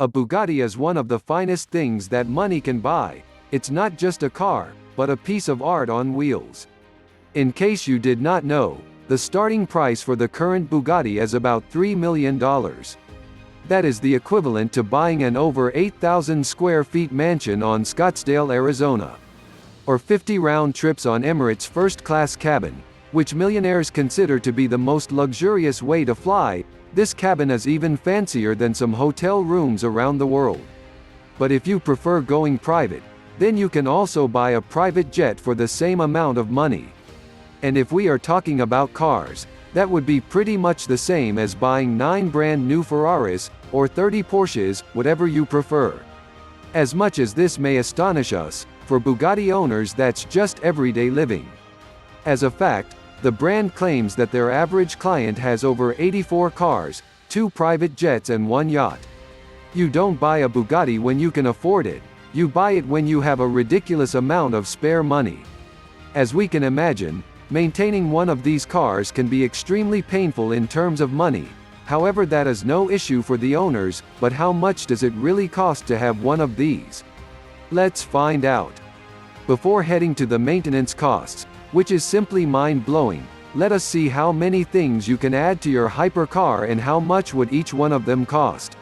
A Bugatti is one of the finest things that money can buy. It's not just a car, but a piece of art on wheels. In case you did not know, the starting price for the current Bugatti is about $3 million. That is the equivalent to buying an over 8,000 square feet mansion on Scottsdale, Arizona. Or 50 round trips on Emirates' first-class cabin, which millionaires consider to be the most luxurious way to fly. This cabin is even fancier than some hotel rooms around the world. But if you prefer going private, then you can also buy a private jet for the same amount of money. And if we are talking about cars, that would be pretty much the same as buying 9 brand new Ferraris, or 30 Porsches, whatever you prefer. As much as this may astonish us, for Bugatti owners that's just everyday living. As a fact, the brand claims that their average client has over 84 cars, 2 private jets and 1 yacht. You don't buy a Bugatti when you can afford it, you buy it when you have a ridiculous amount of spare money. As we can imagine, maintaining one of these cars can be extremely painful in terms of money. However, that is no issue for the owners, but how much does it really cost to have one of these? Let's find out. Before heading to the maintenance costs, which is simply mind-blowing, let us see how many things you can add to your hypercar and how much would each one of them cost.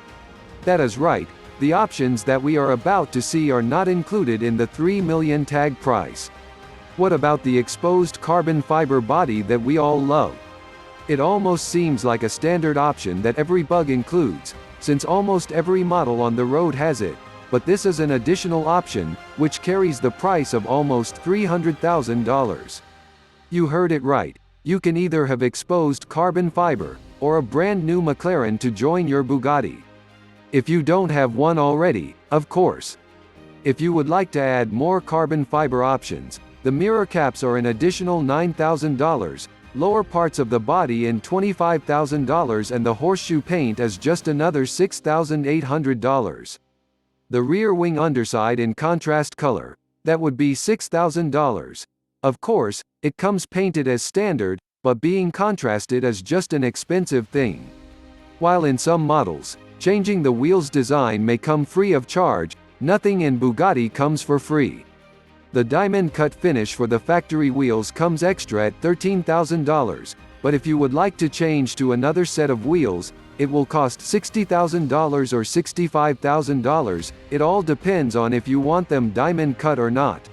That is right, the options that we are about to see are not included in the $3 million tag price. What about the exposed carbon fiber body that we all love? It almost seems like a standard option that every Bug includes, since almost every model on the road has it, but this is an additional option, which carries the price of almost $300,000. You heard it right, you can either have exposed carbon fiber, or a brand new McLaren to join your Bugatti. If you don't have one already, of course. If you would like to add more carbon fiber options, the mirror caps are an additional $9,000, lower parts of the body in $25,000 and the horseshoe paint is just another $6,800. The rear wing underside in contrast color, that would be $6,000. Of course, it comes painted as standard, but being contrasted is just an expensive thing. While in some models, changing the wheels design may come free of charge, nothing in Bugatti comes for free. The diamond cut finish for the factory wheels comes extra at $13,000, but if you would like to change to another set of wheels, it will cost $60,000 or $65,000, it all depends on if you want them diamond cut or not.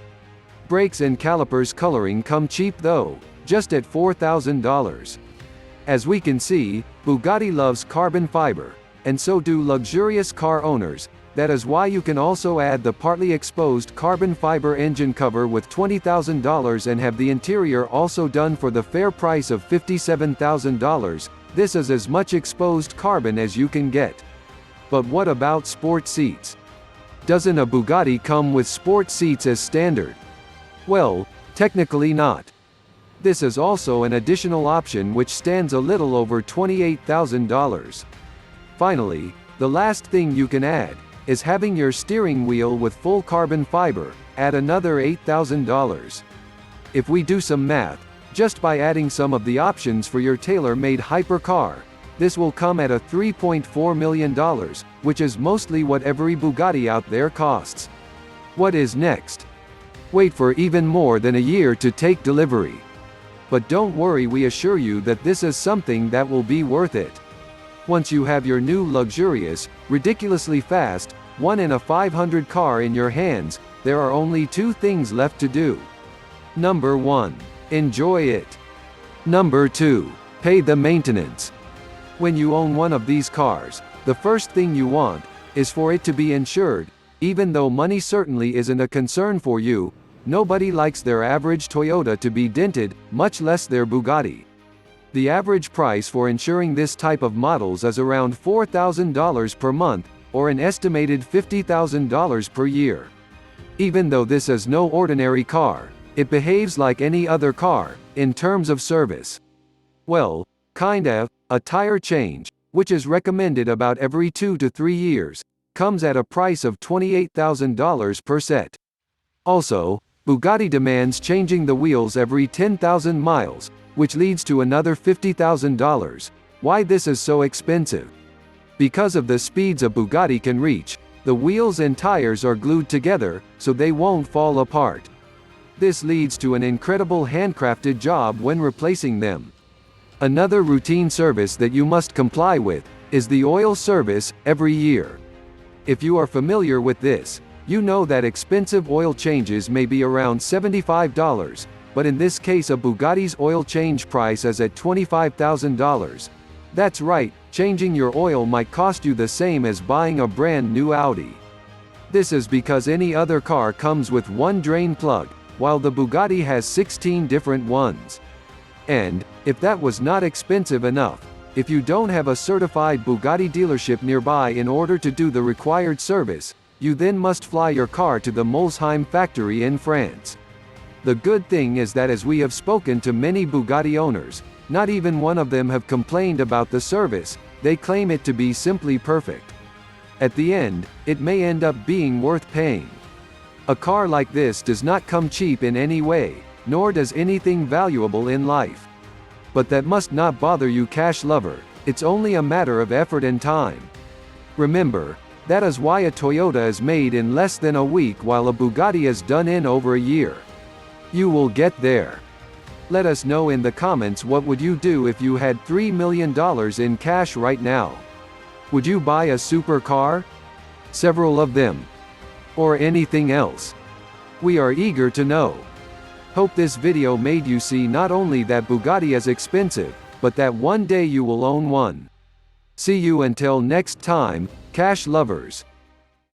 Brakes and calipers coloring come cheap though, just at $4,000. As we can see, Bugatti loves carbon fiber, and so do luxurious car owners. That is why you can also add the partly exposed carbon fiber engine cover with $20,000 and have the interior also done for the fair price of $57,000. This is as much exposed carbon as you can get. But what about sport seats? Doesn't a Bugatti come with sport seats as standard? Well, technically not. This is also an additional option which stands a little over $28,000. Finally, the last thing you can add is having your steering wheel with full carbon fiber, at another $8,000. If we do some math, just by adding some of the options for your tailor-made hypercar, this will come at a $3.4 million, which is mostly what every Bugatti out there costs. What is next? Wait for even more than a year to take delivery. But don't worry, we assure you that this is something that will be worth it. Once you have your new luxurious, ridiculously fast, 1 in a 500 car in your hands, there are only 2 things left to do. Number 1. Enjoy it. Number 2. Pay the maintenance. When you own one of these cars, the first thing you want is for it to be insured. Even though money certainly isn't a concern for you, nobody likes their average Toyota to be dented, much less their Bugatti. The average price for insuring this type of models is around $4,000 per month, or an estimated $50,000 per year. Even though this is no ordinary car, it behaves like any other car, in terms of service. Well, kinda. A tire change, which is recommended about every 2 to 3 years, comes at a price of $28,000 per set. Also, Bugatti demands changing the wheels every 10,000 miles, which leads to another $50,000. Why this is so expensive? Because of the speeds a Bugatti can reach, the wheels and tires are glued together, so they won't fall apart. This leads to an incredible handcrafted job when replacing them. Another routine service that you must comply with is the oil service every year. If you are familiar with this, you know that expensive oil changes may be around $75, but in this case a Bugatti's oil change price is at $25,000. That's right, changing your oil might cost you the same as buying a brand new Audi. This is because any other car comes with one drain plug, while the Bugatti has 16 different ones. And, if that was not expensive enough, if you don't have a certified Bugatti dealership nearby in order to do the required service, you then must fly your car to the Molsheim factory in France. The good thing is that as we have spoken to many Bugatti owners, not even one of them have complained about the service. They claim it to be simply perfect. At the end, it may end up being worth paying. A car like this does not come cheap in any way, nor does anything valuable in life. But that must not bother you, cash lover. It's only a matter of effort and time. Remember, that is why a Toyota is made in less than a week while a Bugatti is done in over a year. You will get there. Let us know in the comments, what would you do if you had $3 million in cash right now? Would you buy a supercar? Several of them? Or anything else? We are eager to know. Hope this video made you see not only that Bugatti is expensive, but that one day you will own one. See you until next time, cash lovers.